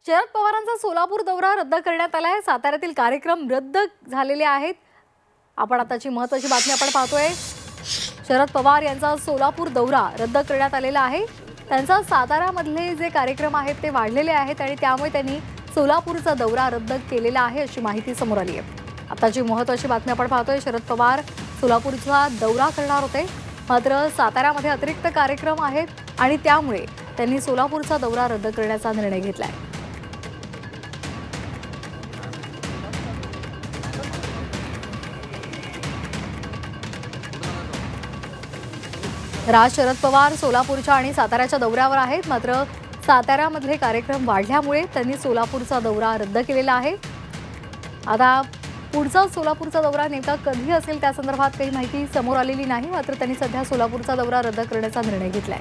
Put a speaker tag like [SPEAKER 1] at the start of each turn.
[SPEAKER 1] शरद पवारांचा सोलापूर दौरा रद्द करण्यात आला आहे। साताऱ्यातील कार्यक्रम रद्द झालेले आहेत। आपण आताची महत्त्वाची बातमी आपण पाहतोय। शरद पवार यांचा सोलापूर दौरा रद्द करण्यात आलेला आहे। त्यांचा साताऱ्यामधले जे कार्यक्रम आहेत ते वाढलेले आहेत आणि त्यामुळे त्यांनी सोलापूरचा दौरा रद्द केलेला आहे अशी माहिती समोर आली आहे। आताची महत्त्वाची बातमी आपण पाहतोय। शरद पवार सोलापूरचा दौरा करणार होते, मात्र साताऱ्यामध्ये अतिरिक्त कार्यक्रम आहेत आणि त्यामुळे त्यांनी सोलापूरचा दौरा रद्द करण्याचा निर्णय घेतलाय। राज शरद पवार सोलापूरच्या आणि साताऱ्याच्या दौऱ्यावर आहेत, मात्र साताऱ्यामधले कार्यक्रम वाढल्यामुळे त्यांनी सोलापूरचा दौरा रद्द केलेला आहे। आता पुढचा सोलापूरचा दौरा नेमका कधी असेल त्या संदर्भात काही माहिती समोर आलेली नाही, मात्र त्यांनी सध्या सोलापूरचा दौरा रद्द करण्याचा निर्णय घेतलाय।